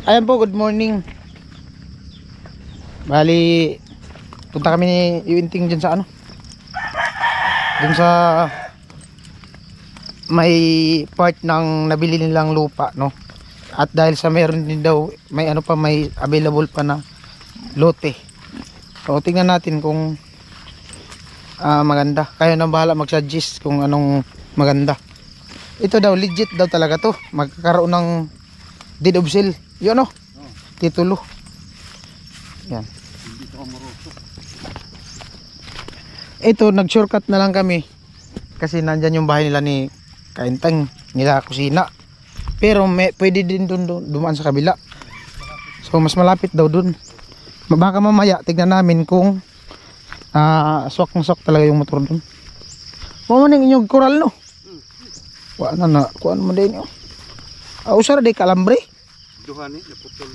Ayan po, good morning. Bali, punta kami ni Iwinting dyan sa ano, dyan sa may part ng nabili nilang lupa, no? At dahil sa meron din daw, may ano pa, may available pa na lote. So tingnan natin kung maganda. Kayo nang bahala mag-suggest kung anong maganda. Ito daw, legit daw talaga to. Magkakaroon ng deed of sale. Yun o, titulo. Yan. Ito, nag-shortcut na lang kami kasi nandyan yung bahay nila ni Kaintang, nila kusina. Pero pwede din dun dumaan sa kabila. So mas malapit daw dun. Baka mamaya tignan namin kung swak na swak talaga yung motor dun. Mama ning inyong koral no. Wala na kuan mo din yo. Usara di kalambre. Duha ni naputol.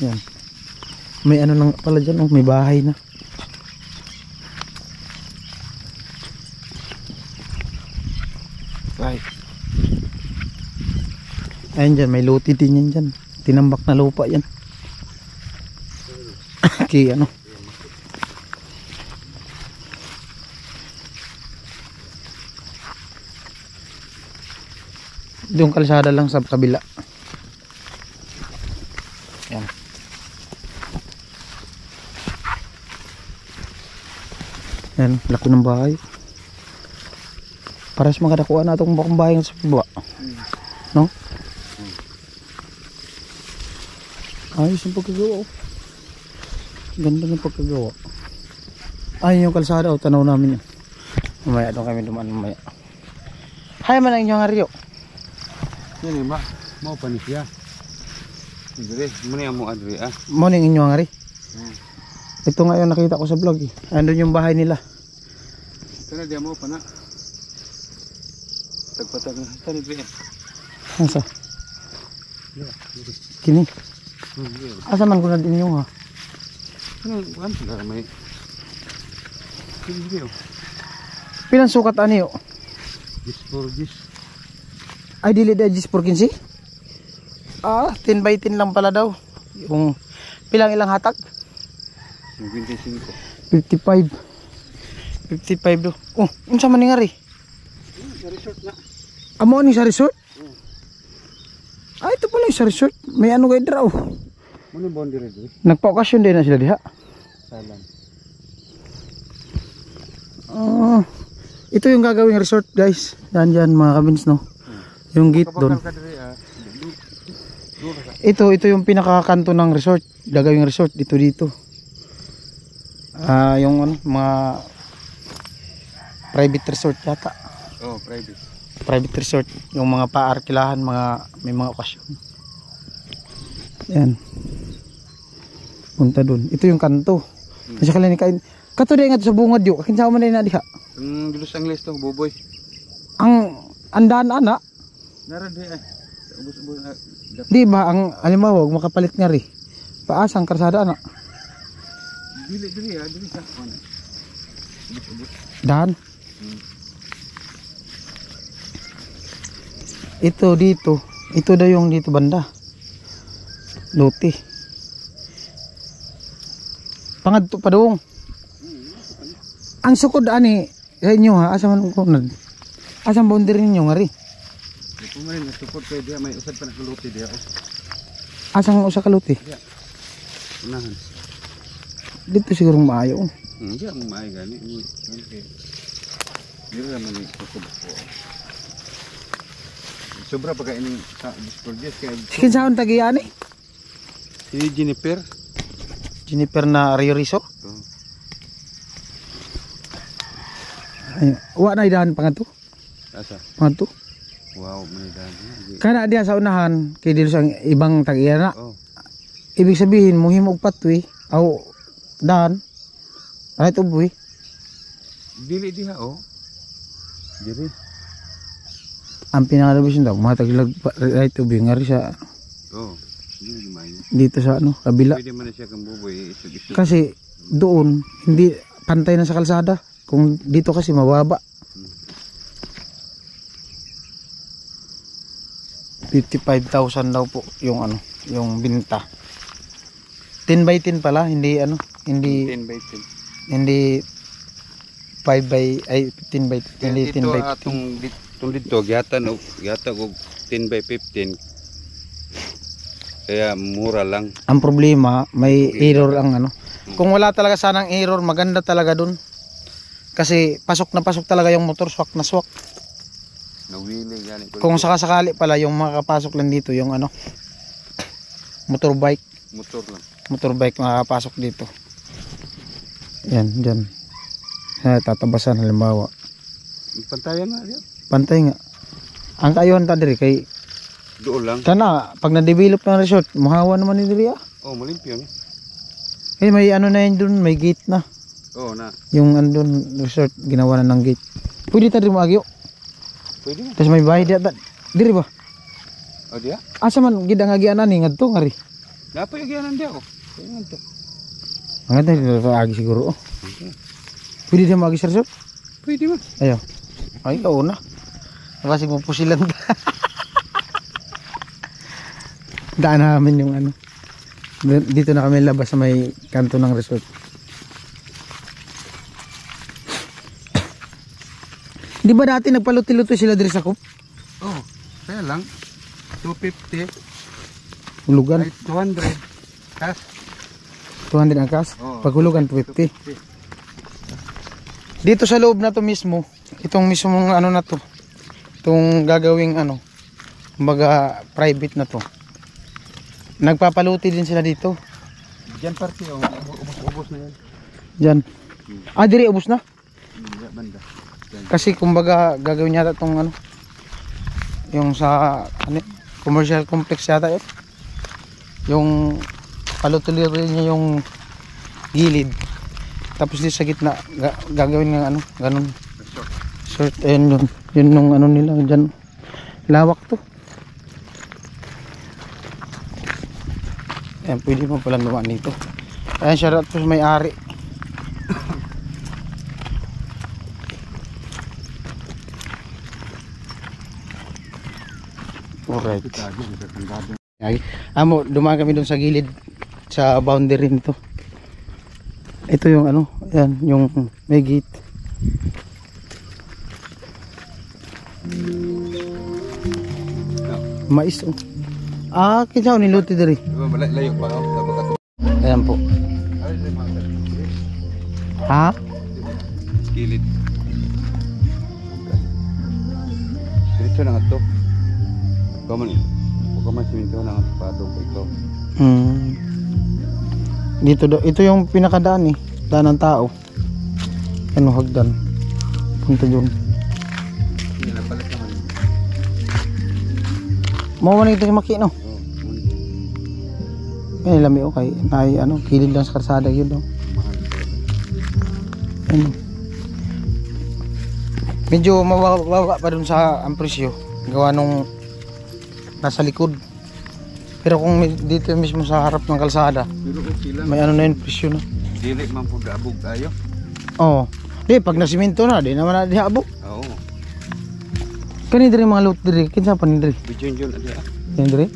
Yan. May ano lang pala dyan, oh, may bahay na. Right. Ayan dyan, may luti din yan dyan. Tinambak na lupa yan. Okay, ano. Yung kalsada lang sa kabila. Yan. Yan, laki ng bahay. Pares makadakuan na itong bakong bahay sa baba. No? Ayos yung pagkagawa. Ganda ng pagkagawa. Ayun yung kalsada, o tanaw namin yan. Mamaya doon kami dumaan mamaya. Hay man ang inyong haryo. Yan ba? Mau pa ni siya. Dire, muna mo adre ah. Mo ning inyong hari. Ito nga yung nakita ko sa vlog eh. Andun yung bahay nila. Tara dia mo pa na. Tagpatag na tani dire. Asa? Yeah, Kini. yeah. Asa man ko na din yung ha. Ano para may. Kini Pilang sukat ani yo? This for this. Ay dili da 10 por 15? 10 by 10 lang pala daw. Yung ilang hatag? 25. 55. 55 do. Oh, unsa man ni ngari? Sa resort na. Amo ni sa resort? Ito pala yung sa resort. May ano kay draw. Muna boundary dire. Nagpa-okasyon din na sila diha. Salam. Ito yung gagawing resort, guys. Yan mga kabins, no. Yung gate doon. Ito yung pinakakanto ng resort. Gagawing resort dito. Yung ano, mga private resort yata. Oh, private. Private resort, yung mga paarkilahan, may mga okasyon. Yan. Punta doon. Ito yung kanto. Kasi kala ni kain. Kato di nga sa bungad yo. Kinsa man na diha. Ang Los Angeles to, Boboy. Ang andaan ana. Nara di ay. Ubos-ubos. Di ba ang halimbawa makapalit nga ri. Paasang karsada ana. Dili sa ano. Ubos-ubos. Dan. Ito dito. Ito daw yung dito banda. Lote. Pangadto pa dong. Ang sukod ani sa inyo ha, asa man ko nad. Asang boundary ninyo ngari? Ito man na support kay dia may usad pa nakuluti dia. Asang usa ka lote? Dia. Unahan. Dito siguro maayo. Hindi mo maay gani. Okay. Dili man ni support ko. Sobra pa ini sa discordias kay Kinsaon tagi ani? si Jennifer. Jennifer na Rioriso? Ay, wa na idahan pangadto. Asa? Pangadto. Wow, manidan. Kana diha sa unahan kay dili sa ibang tag-iya na. Oh. Ibig sabihin muhim og patwi aw dan. Right uboy. Dili diha oh. Dili. Ang pinakalabisin daw matag right uboy ngari sa Oh. dito sa ano kabila Pwede man na siya kang buboy. kasi doon hindi pantay na sa kalsada. Kung dito kasi mababa. 55,000 daw po yung ano, yung binta. 10 by 10 pala, hindi ano, hindi 10 by 10. hindi 5 by ay 10 by 10, hindi 10 by 15. Itong dito gyata og 10 by 15. Kaya mura lang. Ang problema, may error ang ano. Kung wala talaga sanang error, maganda talaga dun. Kasi pasok na pasok talaga yung motor, swak na swak. Nawili gani ko. Kung sakasakali pala yung makakapasok lang dito, yung ano, motorbike. Motor lang. Motorbike makakapasok dito. Yan, dyan. Tatabasan halimbawa. Pantayan na diyan. Pantay nga. Ang kayon ta diri kay Doon lang. kana pag na-develop ng resort, muhawa naman ni diri ah. Oh, malimpyo ni. Eh may ano na yun dun, may gate na. Oh, na. Yung andun resort ginawa na ng gate. Pwede ta diri maagyo. Pwede na. Tapos may bahay diri ba? Oh, dia. Asa man gid ang agianan ni ngadto ngari. Dapat yung gyanan dia ko. Tingnan to. Ang ganda dito sa agi siguro. Oh. Pwede din maagi sa resort. Pwede man. Ayo. Ay oo na. Kasi mo pusilan. Daan namin yung ano. Dito na kami labas sa may kanto ng resort. Di ba dati nagpaluti-luti sila diri sa Coop? Oh, kaya lang 250 Hulugan. ay 200. Kas. 200 ang kas. Oo. Pag hulugan 250. Dito sa loob na to mismo, itong mismong ano na to. Itong gagawing ano, kumbaga private na to. Nagpapaluti din sila dito. Diyan parte oh, ubos na yan. Diyan. Ah, diri ubos na. Banda. Diyan. Kasi kumbaga gagawin yata tong ano, yung sa ano, commercial complex yata yun. Yung palutuloy niya yung gilid. Tapos dito sa gitna gagawin ng ano, ganun. Short and yun nung ano nila diyan. Lawak to. Ayan, pwede mo palang dumaan dito. Ayan, shoutout po sa may-ari. Alright. Amo, dumaan kami dun sa gilid sa boundary nito. Ito yung ano, ayan, yung may gate. Mais oh. Ah, kinsaw niluti diri. Layo pa ako. Ayan po. Ha? Skillet. Diretso na nga to. Pagkaman siminto na nga padong ko ikaw. Dito daw, ito yung pinakadaan eh. Daan ng tao. Ano hagdan. Punta dun. Hindi na palit naman. Mawa na ito si Maki no? Eh, lami okay. Ay, ano, kilid lang sa karsada yun no? Ano. Medyo mababa pa dun sa ang presyo. Gawa nung nasa likod. Pero kung dito mismo sa harap ng kalsada, Pero okay lang. may ano na yun presyo na. Dili man po dabog tayo. Oo. Di, pag nasiminto na, di naman na dihabok. Oo. Kani diri mga loot diri, kinsa pa ni diri? Bijon ada. Yan diri.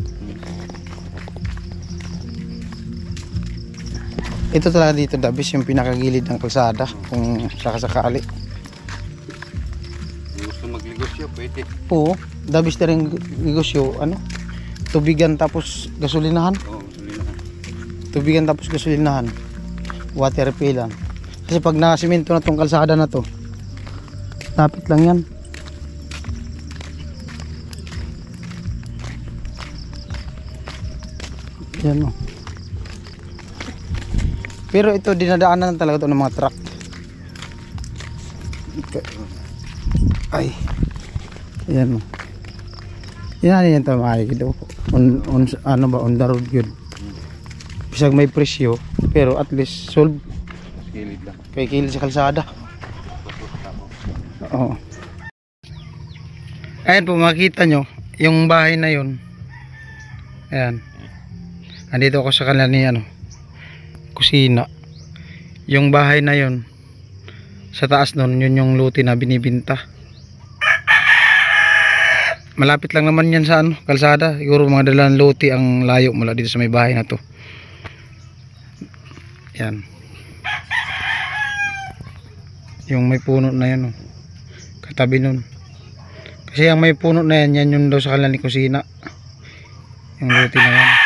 Ito talaga dito dabis yung pinakagilid ng kalsada kung sakasakali. Gusto magnegosyo pwede. Oo, dabis na rin negosyo, ano? Tubigan tapos gasolinahan. Oo, sulina. Tubigan tapos gasolinahan. Water refillan. Kasi pag nakasimento na tong kalsada na to, lapit lang yan. Yan o. Pero ito dinadaanan talaga to ng mga truck. Ay. Yan o. Yan yan ito makikita. Ano ba, on the road yun. Bisag may presyo, pero at least solve. Skillet lang. Kay kilid sa kalsada. Oo. Ayan po, makita nyo yung bahay na yun. Ayan. Andito ako sa kanila ni ano, kusina. Yung bahay na yun Sa taas nun, yun yung luti na binibinta. Malapit lang naman yan sa ano, kalsada. Siguro mga dalang luti ang layo mula dito sa may bahay na to. Yan. Yung may puno na yan, oh. Katabi nun. Kasi yung may puno na yan, yan yung daw sa kanila ni kusina. Yung luti na yan.